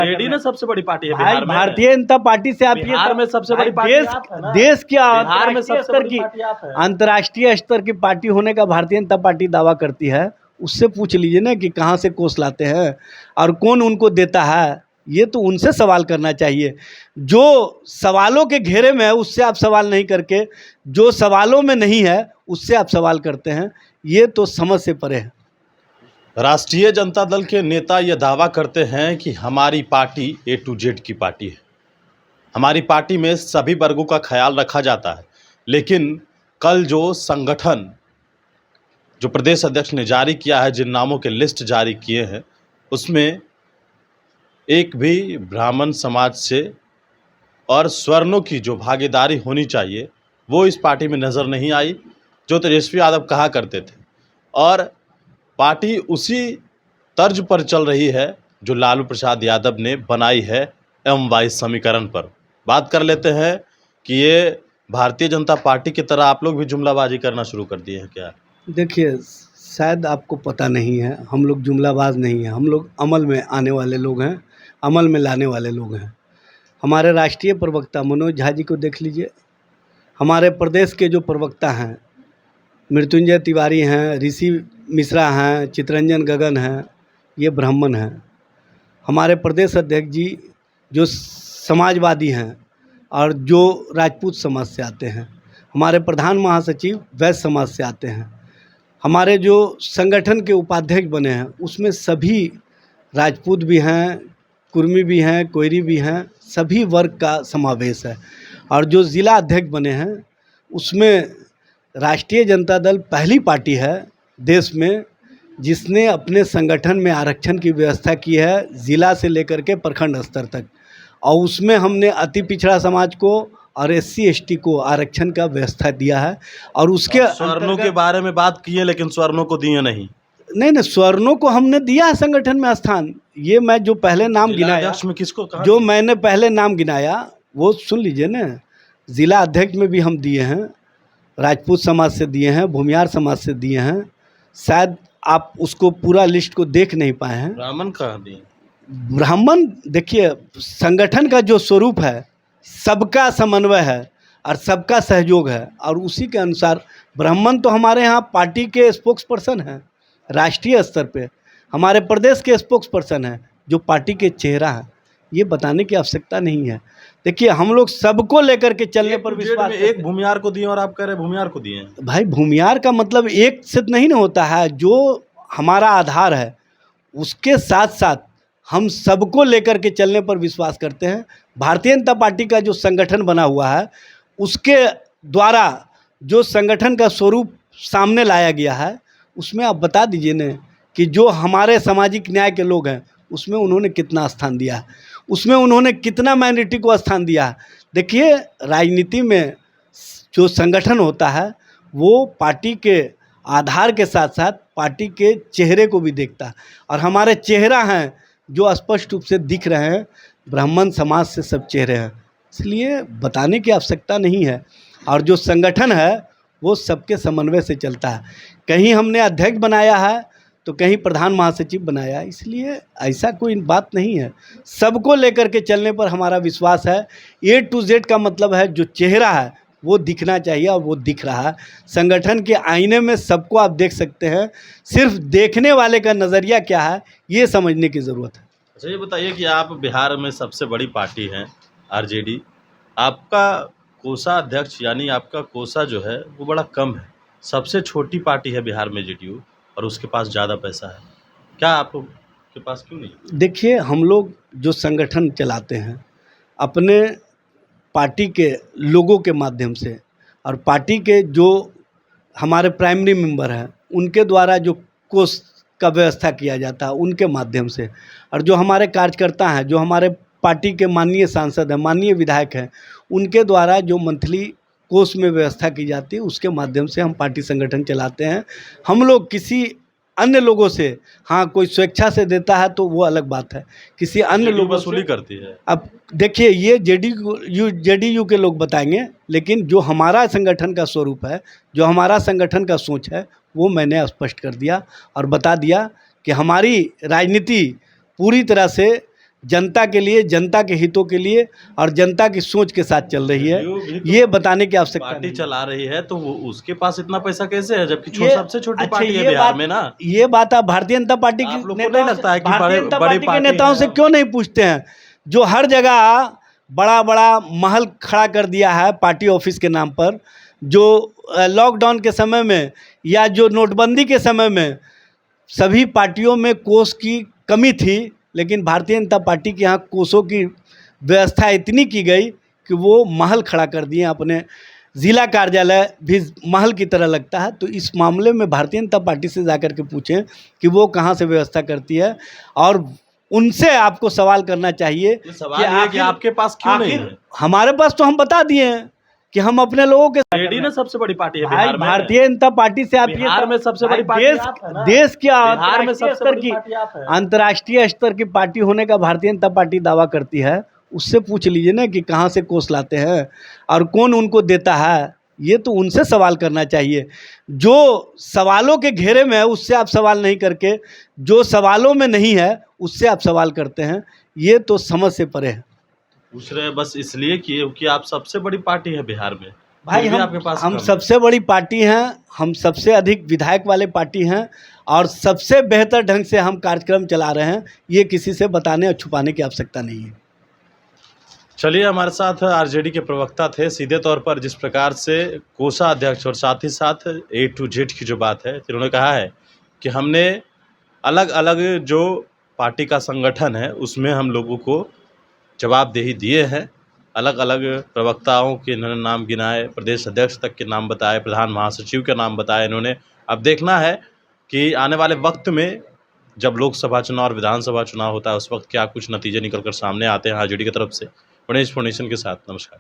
JD ने सबसे बड़ी पार्टी है भाई बिहार में। भारतीय जनता पार्टी से आप ये बिहार में सबसे बड़ी पार्टी देश आप है ना? देश की बिहार में अंतर्राष्ट्रीय सबसे स्तर बड़ी की पार्टी आप है। अंतर्राष्ट्रीय स्तर की पार्टी होने का भारतीय जनता पार्टी दावा करती है। उससे पूछ लीजिए ना कि कहाँ से कोष लाते हैं और कौन उनको देता है। ये तो उनसे सवाल करना चाहिए। जो सवालों के घेरे में है उससे आप सवाल नहीं करके जो सवालों में नहीं है उससे आप सवाल करते हैं, ये तो समझ से परे है। राष्ट्रीय जनता दल के नेता यह दावा करते हैं कि हमारी पार्टी A to Z की पार्टी है, हमारी पार्टी में सभी वर्गों का ख्याल रखा जाता है। लेकिन कल जो संगठन जो प्रदेश अध्यक्ष ने जारी किया है, जिन नामों के लिस्ट जारी किए हैं, उसमें एक भी ब्राह्मण समाज से और स्वर्णों की जो भागीदारी होनी चाहिए वो इस पार्टी में नज़र नहीं आई, जो तेजस्वी यादव कहा करते थे। और पार्टी उसी तर्ज पर चल रही है जो लालू प्रसाद यादव ने बनाई है M-22 समीकरण पर। बात कर लेते हैं कि ये भारतीय जनता पार्टी की तरह आप लोग भी जुमलाबाजी करना शुरू कर दिए हैं क्या? देखिए, शायद आपको पता नहीं है, हम लोग जुमलाबाज नहीं हैं, हम लोग अमल में आने वाले लोग हैं, अमल में लाने वाले लोग हैं। हमारे राष्ट्रीय प्रवक्ता मनोज झा जी को देख लीजिए, हमारे प्रदेश के जो प्रवक्ता हैं मृत्युंजय तिवारी हैं, ऋषि मिश्रा हैं, चितरंजन गगन हैं, ये ब्राह्मण हैं। हमारे प्रदेश अध्यक्ष जी जो समाजवादी हैं और जो राजपूत समाज से आते हैं। हमारे प्रधान महासचिव वैश्य समाज से आते हैं। हमारे जो संगठन के उपाध्यक्ष बने हैं उसमें सभी राजपूत भी हैं, कुर्मी भी हैं, कोयरी भी हैं, सभी वर्ग का समावेश है। और जो ज़िला अध्यक्ष बने हैं उसमें राष्ट्रीय जनता दल पहली पार्टी है देश में जिसने अपने संगठन में आरक्षण की व्यवस्था की है, ज़िला से लेकर के प्रखंड स्तर तक। और उसमें हमने अति पिछड़ा समाज को और SC ST को आरक्षण का व्यवस्था दिया है। और उसके स्वर्णों के बारे में बात की है लेकिन स्वर्णों को दिए नहीं। नहीं, स्वर्णों को हमने दिया है संगठन में स्थान। ये मैं जो पहले नाम गिनाया, अध्यक्ष में किसको कहा? जो मैंने पहले नाम गिनाया वो सुन लीजिए ना। ज़िला अध्यक्ष में भी हम दिए हैं, राजपूत समाज से दिए हैं, भूमियार समाज से दिए हैं। शायद आप उसको पूरा लिस्ट को देख नहीं पाए हैं। ब्राह्मण कहाँ दिए? ब्राह्मण देखिए, संगठन का जो स्वरूप है सबका समन्वय है और सबका सहयोग है और उसी के अनुसार ब्राह्मण तो हमारे यहाँ पार्टी के स्पोक्स पर्सन हैं। राष्ट्रीय स्तर पे हमारे प्रदेश के स्पोक्स पर्सन हैं जो पार्टी के चेहरा हैं। ये बताने की आवश्यकता नहीं है। देखिए, हम लोग सबको लेकर के चलने पर विश्वास एक भूमियार को दिए और आप कह रहे हैं भूमियार को दिए हैं। भाई, भूमियार का मतलब एक से नहीं ना होता है। जो हमारा आधार है उसके साथ साथ हम सबको लेकर के चलने पर विश्वास करते हैं। भारतीय जनता पार्टी का जो संगठन बना हुआ है उसके द्वारा जो संगठन का स्वरूप सामने लाया गया है उसमें आप बता दीजिए न कि जो हमारे सामाजिक न्याय के लोग हैं उसमें उन्होंने कितना स्थान दिया है, उसमें उन्होंने कितना माइनॉरिटी को स्थान दिया है। देखिए, राजनीति में जो संगठन होता है वो पार्टी के आधार के साथ साथ पार्टी के चेहरे को भी देखता है और हमारे चेहरा हैं जो स्पष्ट रूप से दिख रहे हैं। ब्राह्मण समाज से सब चेहरे हैं, इसलिए बताने की आवश्यकता नहीं है। और जो संगठन है वो सबके समन्वय से चलता है। कहीं हमने अध्यक्ष बनाया है तो कहीं प्रधान महासचिव बनाया है, इसलिए ऐसा कोई बात नहीं है। सबको लेकर के चलने पर हमारा विश्वास है। A to Z का मतलब है जो चेहरा है वो दिखना चाहिए और वो दिख रहा है। संगठन के आईने में सबको आप देख सकते हैं, सिर्फ देखने वाले का नज़रिया क्या है ये समझने की ज़रूरत है। अच्छा, ये बताइए कि आप बिहार में सबसे बड़ी पार्टी हैं RJD, आपका कोषाध्यक्ष यानी आपका कोषा जो है वो बड़ा कम है। सबसे छोटी पार्टी है बिहार में JDU और उसके पास ज़्यादा पैसा है, क्या आप लोग के पास क्यों नहीं? देखिए, हम लोग जो संगठन चलाते हैं अपने पार्टी के लोगों के माध्यम से और पार्टी के जो हमारे प्राइमरी मेंबर हैं उनके द्वारा जो कोष का व्यवस्था किया जाता है उनके माध्यम से, और जो हमारे कार्यकर्ता हैं, जो हमारे पार्टी के माननीय सांसद हैं, माननीय विधायक हैं, उनके द्वारा जो मंथली कोष में व्यवस्था की जाती है उसके माध्यम से हम पार्टी संगठन चलाते हैं। हम लोग किसी अन्य लोगों से, हाँ कोई स्वेच्छा से देता है तो वो अलग बात है, किसी अन्य लोगों वसूली करती है। अब देखिए, ये JDU के लोग बताएंगे, लेकिन जो हमारा संगठन का स्वरूप है, जो हमारा संगठन का सोच है वो मैंने स्पष्ट कर दिया और बता दिया कि हमारी राजनीति पूरी तरह से जनता के लिए, जनता के हितों के लिए और जनता की सोच के साथ चल रही है, ये बताने की आवश्यकता पार्टी नहीं है। चला रही है तो वो उसके पास इतना पैसा कैसे है, जबकि ये सबसे छोटी अच्छा, पार्टी है ये बिहार बात में ना। ये बात आप भारतीय जनता पार्टी आप लोग के को नहीं लगता है कि भारतीय बड़े जनता बड़ी पार्टी के पार्टी नेताओं है? से क्यों नहीं पूछते हैं, जो हर जगह बड़ा बड़ा महल खड़ा कर दिया है पार्टी ऑफिस के नाम पर, जो लॉकडाउन के समय में या जो नोटबंदी के समय में सभी पार्टियों में कोष की कमी थी, लेकिन भारतीय जनता पार्टी के यहाँ कोषों की व्यवस्था इतनी की गई कि वो महल खड़ा कर दिए। अपने ज़िला कार्यालय भी महल की तरह लगता है। तो इस मामले में भारतीय जनता पार्टी से जाकर के पूछें कि वो कहाँ से व्यवस्था करती है, और उनसे आपको सवाल करना चाहिए ये सवाल ये है कि आपके पास क्यों नहीं है? हमारे पास तो हम बता दिए हैं कि हम अपने लोगों के जेडी ने सबसे बड़ी पार्टी है भाई, बिहार में। भारतीय जनता पार्टी से आप ये बिहार में सबसे बड़ी पार्टी देश आप है ना? देश की बिहार में अंतर्राष्ट्रीय सबसे स्तर बड़ी की पार्टी आप है। अंतर्राष्ट्रीय स्तर की पार्टी होने का भारतीय जनता पार्टी दावा करती है। उससे पूछ लीजिए ना कि कहाँ से कोष लाते हैं और कौन उनको देता है। ये तो उनसे सवाल करना चाहिए। जो सवालों के घेरे में है उससे आप सवाल नहीं करके जो सवालों में नहीं है उससे आप सवाल करते हैं, ये तो समझ से परे है। पूछ रहे हैं बस इसलिए कि आप सबसे बड़ी पार्टी है बिहार में। भाई फिर भी आपके पास हम कम है। सबसे बड़ी पार्टी हैं, हम सबसे अधिक विधायक वाले पार्टी हैं और सबसे बेहतर ढंग से हम कार्यक्रम चला रहे हैं। ये किसी से बताने और छुपाने की आवश्यकता नहीं है। चलिए, हमारे साथ आरजेडी के प्रवक्ता थे। सीधे तौर पर जिस प्रकार से कोषाध्यक्ष और साथ ही साथ A to Z की जो बात है, उन्होंने कहा है कि हमने अलग अलग जो पार्टी का संगठन है उसमें हम लोगों को जवाबदेही दिए हैं। अलग अलग प्रवक्ताओं के इन्होंने नाम गिनाए, प्रदेश अध्यक्ष तक के नाम बताए, प्रधान महासचिव के नाम बताए इन्होंने। अब देखना है कि आने वाले वक्त में जब लोकसभा चुनाव और विधानसभा चुनाव होता है उस वक्त क्या कुछ नतीजे निकल कर सामने आते हैं आरजेडी की तरफ से। गणेश फाउंडेशन के साथ नमस्कार।